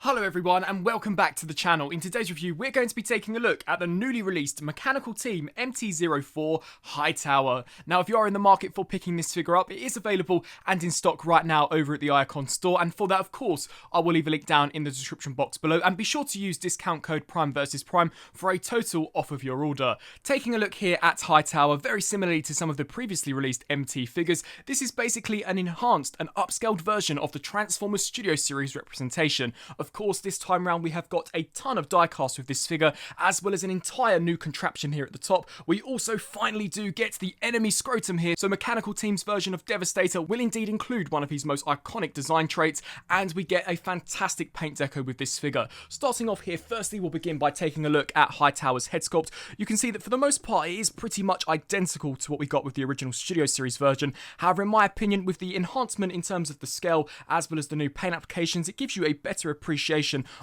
Hello everyone and welcome back to the channel. In today's review we're going to be taking a look at the newly released mechanical team MT04 Hightower. Now if you are in the market for picking this figure up, it is available and in stock right now over at the Icon store, and for that of course I will leave a link down in the description box below, and be sure to use discount code Prime vs Prime for a total off of your order. Taking a look here at Hightower, very similarly to some of the previously released MT figures, this is basically an enhanced and upscaled version of the Transformers Studio Series representation. Of course, this time round we have got a ton of diecast with this figure, as well as an entire new contraption here at the top. We also finally do get the enemy Scrotum here, so Mechanical Team's version of Devastator will indeed include one of his most iconic design traits, and we get a fantastic paint deco with this figure. Starting off here, firstly we'll begin by taking a look at Hightower's head sculpt. You can see that for the most part it is pretty much identical to what we got with the original Studio Series version. However, in my opinion, with the enhancement in terms of the scale, as well as the new paint applications, it gives you a better appreciation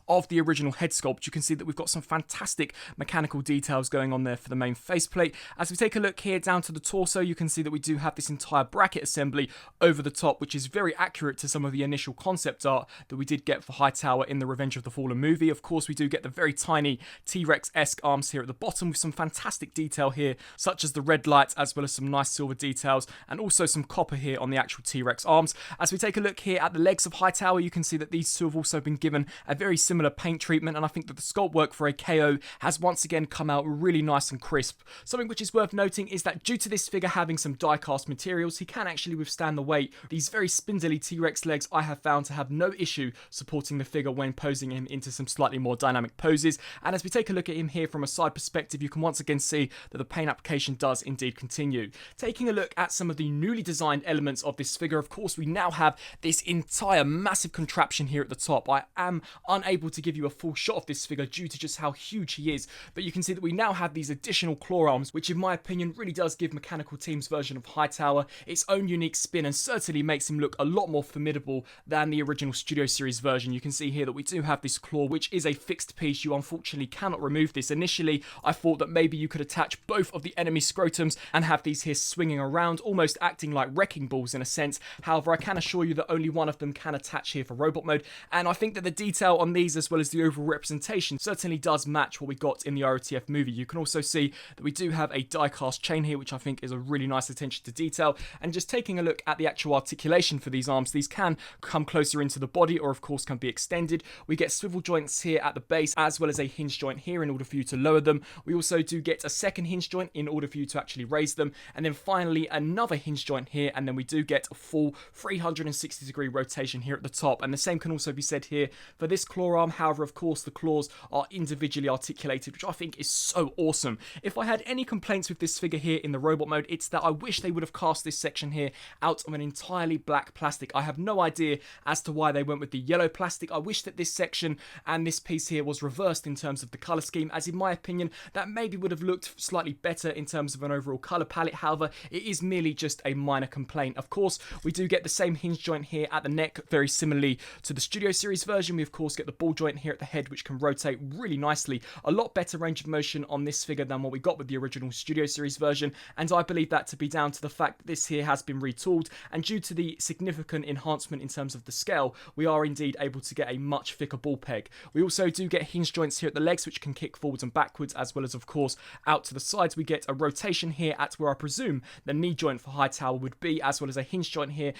of the original head sculpt. You can see that we've got some fantastic mechanical details going on there for the main faceplate. As we take a look here down to the torso, you can see that we do have this entire bracket assembly over the top, which is very accurate to some of the initial concept art that we did get for Hightower in the Revenge of the Fallen movie. Of course, we do get the very tiny T-Rex-esque arms here at the bottom with some fantastic detail here, such as the red lights, as well as some nice silver details, and also some copper here on the actual T-Rex arms. As we take a look here at the legs of Hightower, you can see that these two have also been given a very similar paint treatment, and I think that the sculpt work for a KO has once again come out really nice and crisp. Something which is worth noting is that due to this figure having some die-cast materials, he can actually withstand the weight. These very spindly T-Rex legs I have found to have no issue supporting the figure when posing him into some slightly more dynamic poses, and as we take a look at him here from a side perspective, you can once again see that the paint application does indeed continue. Taking a look at some of the newly designed elements of this figure, of course we now have this entire massive contraption here at the top. I am unable to give you a full shot of this figure due to just how huge he is, but you can see that we now have these additional claw arms, which in my opinion really does give Mechanical Team's version of Hightower its own unique spin, and certainly makes him look a lot more formidable than the original Studio Series version. You can see here that we do have this claw, which is a fixed piece. You unfortunately cannot remove this. Initially I thought that maybe you could attach both of the enemy Scrotums and have these here swinging around, almost acting like wrecking balls in a sense. However, I can assure you that only one of them can attach here for robot mode, and I think that the detail on these, as well as the overall representation, certainly does match what we got in the ROTF movie. You can also see that we do have a die-cast chain here, which I think is a really nice attention to detail. And just taking a look at the actual articulation for these arms, these can come closer into the body, or of course can be extended. We get swivel joints here at the base, as well as a hinge joint here in order for you to lower them. We also do get a second hinge joint in order for you to actually raise them, and then finally another hinge joint here, and then we do get a full 360-degree rotation here at the top. And the same can also be said here for this claw arm. However, of course, the claws are individually articulated, which I think is so awesome. If I had any complaints with this figure here in the robot mode, it's that I wish they would have cast this section here out of an entirely black plastic. I have no idea as to why they went with the yellow plastic. I wish that this section and this piece here was reversed in terms of the colour scheme, as in my opinion that maybe would have looked slightly better in terms of an overall colour palette. However, it is merely just a minor complaint. Of course, we do get the same hinge joint here at the neck, very similarly to the Studio Series version. We of course get the ball joint here at the head, which can rotate really nicely. A lot better range of motion on this figure than what we got with the original Studio Series version, and I believe that to be down to the fact that this here has been retooled, and due to the significant enhancement in terms of the scale, we are indeed able to get a much thicker ball peg. We also do get hinge joints here at the legs, which can kick forwards and backwards, as well as of course out to the sides. We get a rotation here at where I presume the knee joint for Hightower would be, as well as a hinge joint here,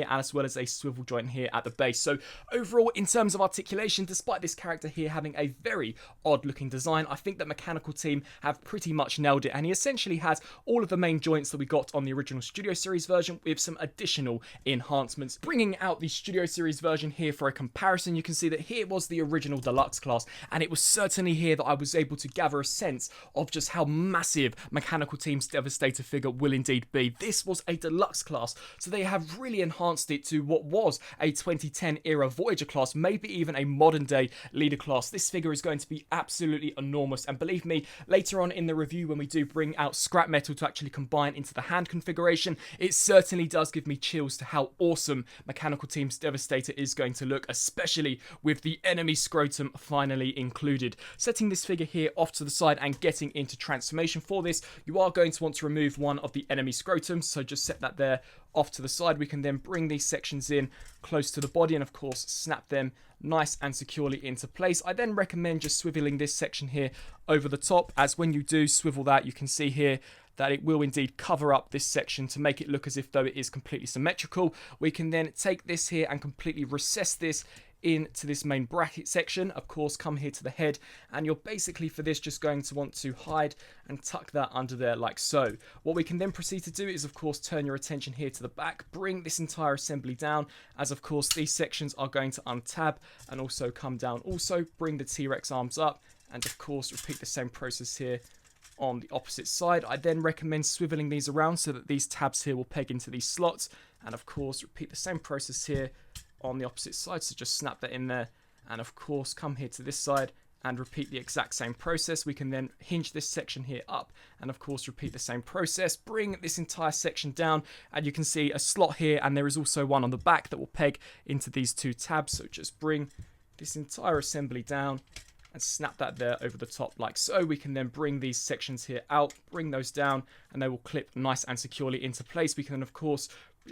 as well as a swivel joint here at the base. So overall, in terms of articulation, despite this character here having a very odd looking design, I think that Mechanical Team have pretty much nailed it, and he essentially has all of the main joints that we got on the original Studio Series version with some additional enhancements. Bringing out the Studio Series version here for a comparison, you can see that here was the original deluxe class, and it was certainly here that I was able to gather a sense of just how massive Mechanical Team's Devastator figure will indeed be. This was a deluxe class, so they have really enhanced it to what was a 2010 era Voyager class, maybe even a modern day leader class. This figure is going to be absolutely enormous, and believe me, later on in the review when we do bring out scrap metal to actually combine into the hand configuration, it certainly does give me chills to how awesome Mechanical Team's Devastator is going to look, especially with the enemy Scrotum finally included. Setting this figure here off to the side and getting into transformation for this, you are going to want to remove one of the enemy Scrotums, so just set that there off to the side. We can then bring these sections in close to the body and of course snap them nice and securely into place. I then recommend just swiveling this section here over the top, as when you do swivel that, you can see here that it will indeed cover up this section to make it look as if though it is completely symmetrical. We can then take this here and completely recess this into this main bracket section. Of course, come here to the head, and you're basically for this just going to want to hide and tuck that under there like so. What we can then proceed to do is of course turn your attention here to the back, bring this entire assembly down, as of course these sections are going to untab and also come down. Also bring the T-Rex arms up, and of course repeat the same process here on the opposite side. I then recommend swiveling these around so that these tabs here will peg into these slots, and of course repeat the same process here on the opposite side. So just snap that in there, and of course come here to this side and repeat the exact same process. We can then hinge this section here up, and of course repeat the same process, bring this entire section down, and you can see a slot here, and there is also one on the back that will peg into these two tabs. So just bring this entire assembly down and snap that there over the top like so. We can then bring these sections here out, bring those down, and they will clip nice and securely into place. We can then of course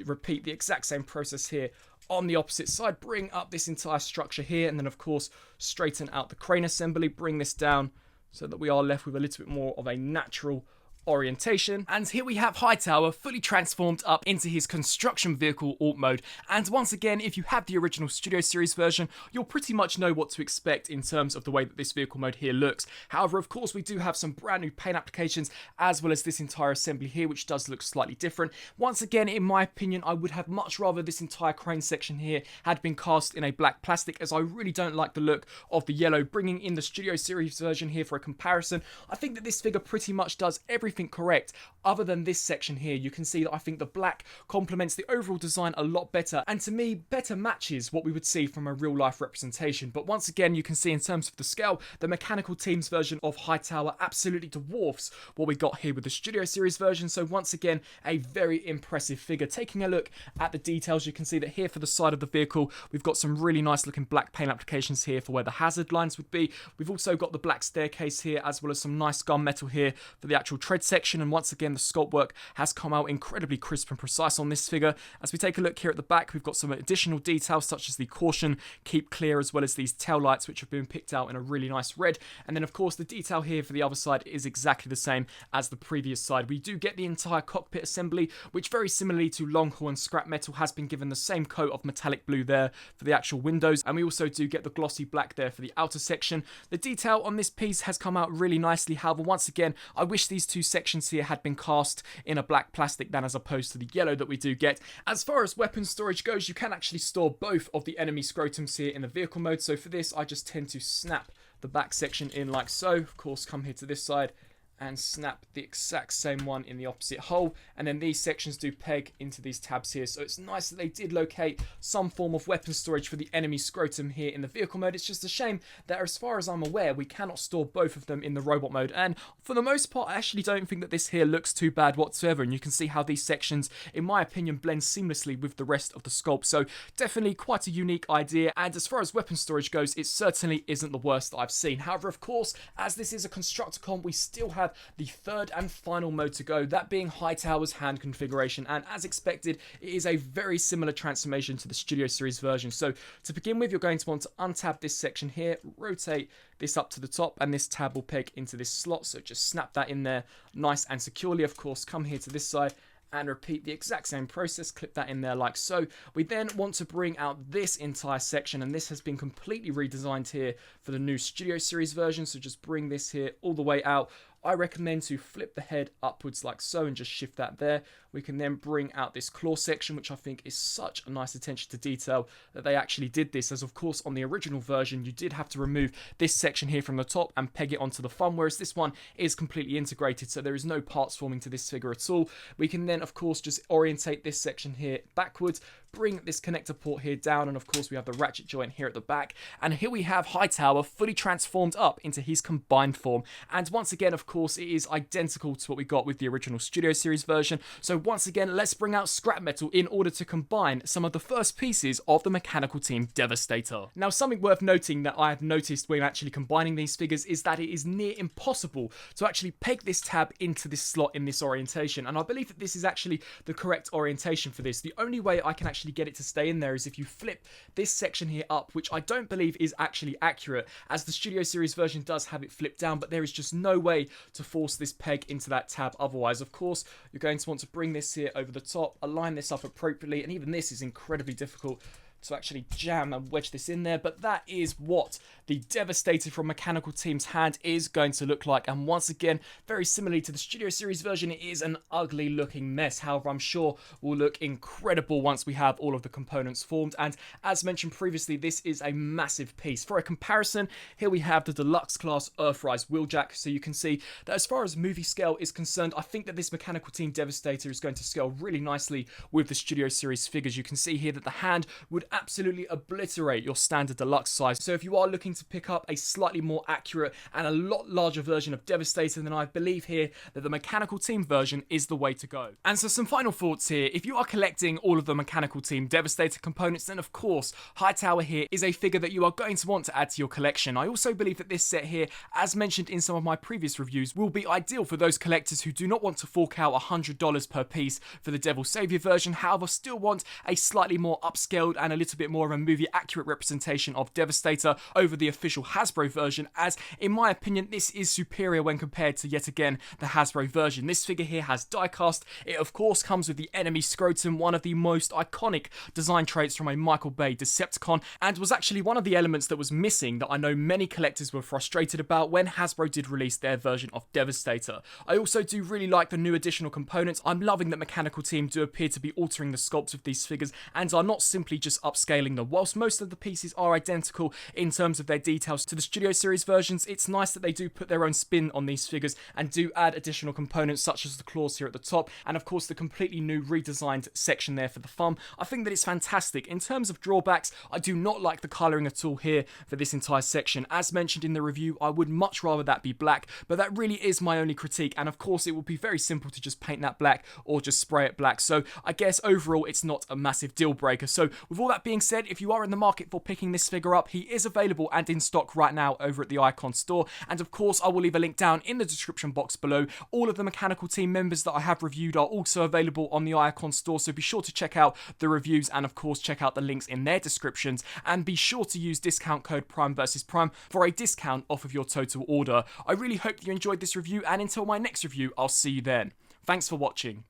repeat the exact same process here on the opposite side, bring up this entire structure here, and then of course straighten out the crane assembly, bring this down so that we are left with a little bit more of a natural orientation. And here we have Hightower fully transformed up into his construction vehicle alt mode. And once again, if you have the original Studio Series version, you'll pretty much know what to expect in terms of the way that this vehicle mode here looks. However, of course, we do have some brand new paint applications, as well as this entire assembly here, which does look slightly different. Once again, in my opinion, I would have much rather this entire crane section here had been cast in a black plastic, as I really don't like the look of the yellow. Bringing in the Studio Series version here for a comparison, I think that this figure pretty much does everything correct other than this section here. You can see that I think the black complements the overall design a lot better, and to me better matches what we would see from a real life representation. But once again, you can see in terms of the scale, the mechanical team's version of Hightower absolutely dwarfs what we got here with the Studio Series version. So once again, a very impressive figure. Taking a look at the details, you can see that here for the side of the vehicle, we've got some really nice looking black paint applications here for where the hazard lines would be. We've also got the black staircase here, as well as some nice gunmetal here for the actual tread section. And once again, the sculpt work has come out incredibly crisp and precise on this figure. As we take a look here at the back, we've got some additional details such as the caution, keep clear, as well as these tail lights, which have been picked out in a really nice red. And then of course the detail here for the other side is exactly the same as the previous side. We do get the entire cockpit assembly, which very similarly to Longhorn scrap metal has been given the same coat of metallic blue there for the actual windows, and we also do get the glossy black there for the outer section. The detail on this piece has come out really nicely. However, once again, I wish these two sections here had been cast in a black plastic than as opposed to the yellow that we do get. As far as weapon storage goes, you can actually store both of the enemy scrotums here in the vehicle mode. So for this, I just tend to snap the back section in like so. Of course, come here to this side and snap the exact same one in the opposite hole, and then these sections do peg into these tabs here. So it's nice that they did locate some form of weapon storage for the enemy scrotum here in the vehicle mode. It's just a shame that as far as I'm aware, we cannot store both of them in the robot mode, and for the most part I actually don't think that this here looks too bad whatsoever, and you can see how these sections in my opinion blend seamlessly with the rest of the sculpt. So definitely quite a unique idea, and as far as weapon storage goes, it certainly isn't the worst that I've seen. However, of course, as this is a Constructicon, we still have the third and final mode to go, that being Hightower's hand configuration, and as expected, it is a very similar transformation to the Studio Series version. So to begin with, you're going to want to untab this section here, rotate this up to the top, and this tab will peg into this slot, so just snap that in there nice and securely. Of course, come here to this side and repeat the exact same process, clip that in there like so. We then want to bring out this entire section, and this has been completely redesigned here for the new Studio Series version, so just bring this here all the way out. I recommend to flip the head upwards like so and just shift that there. We can then bring out this claw section, which I think is such a nice attention to detail that they actually did this, as of course on the original version you did have to remove this section here from the top and peg it onto the thumb, whereas this one is completely integrated, so there is no parts forming to this figure at all. We can then of course just orientate this section here backwards, bring this connector port here down, and of course we have the ratchet joint here at the back, and here we have Hightower fully transformed up into his combined form. And once again, of course, it is identical to what we got with the original Studio Series version. So once again, let's bring out scrap metal in order to combine some of the first pieces of the Mechanical Team Devastator. Now, something worth noting that I have noticed when actually combining these figures is that it is near impossible to actually peg this tab into this slot in this orientation, and I believe that this is actually the correct orientation for this. The only way I can actually get it to stay in there is if you flip this section here up, which I don't believe is actually accurate, as the Studio Series version does have it flipped down, but there is just no way to force this peg into that tab otherwise. Of course, you're going to want to bring this here over the top, align this up appropriately, and even this is incredibly difficult to actually jam and wedge this in there, but that is what the Devastator from Mechanical Team's hand is going to look like. And once again, very similarly to the Studio Series version, it is an ugly looking mess. However, I'm sure will look incredible once we have all of the components formed. And as mentioned previously, this is a massive piece. For a comparison, here we have the Deluxe Class Earthrise Wheeljack, so you can see that as far as movie scale is concerned, I think that this Mechanical Team Devastator is going to scale really nicely with the Studio Series figures. You can see here that the hand would absolutely obliterate your standard deluxe size. So if you are looking to pick up a slightly more accurate and a lot larger version of Devastator, then I believe here that the Mechanical Team version is the way to go. And so some final thoughts here. If you are collecting all of the Mechanical Team Devastator components, then of course Hightower here is a figure that you are going to want to add to your collection. I also believe that this set here, as mentioned in some of my previous reviews, will be ideal for those collectors who do not want to fork out $100 per piece for the Devil Savior version, however still want a slightly more upscaled and a little bit more of a movie accurate representation of Devastator over the official Hasbro version, as in my opinion this is superior when compared to yet again the Hasbro version. This figure here has diecast. It of course comes with the enemy Scrotum, one of the most iconic design traits from a Michael Bay Decepticon, and was actually one of the elements that was missing that I know many collectors were frustrated about when Hasbro did release their version of Devastator. I also do really like the new additional components. I'm loving that Mechanical Team do appear to be altering the sculpts of these figures and are not simply just upscaling them. Whilst most of the pieces are identical in terms of their details to the Studio Series versions, it's nice that they do put their own spin on these figures and do add additional components such as the claws here at the top, and of course the completely new redesigned section there for the thumb. I think that it's fantastic. In terms of drawbacks, I do not like the colouring at all here for this entire section. As mentioned in the review, I would much rather that be black, but that really is my only critique, and of course it would be very simple to just paint that black or just spray it black, so I guess overall it's not a massive deal breaker. So with all that being said, if you are in the market for picking this figure up, he is available and in stock right now over at the Icon store, and of course I will leave a link down in the description box below. All of the Mechanical Team members that I have reviewed are also available on the Icon store, so be sure to check out the reviews and of course check out the links in their descriptions, and be sure to use discount code Prime vs Prime for a discount off of your total order. I really hope that you enjoyed this review, and until my next review I'll see you then. Thanks for watching.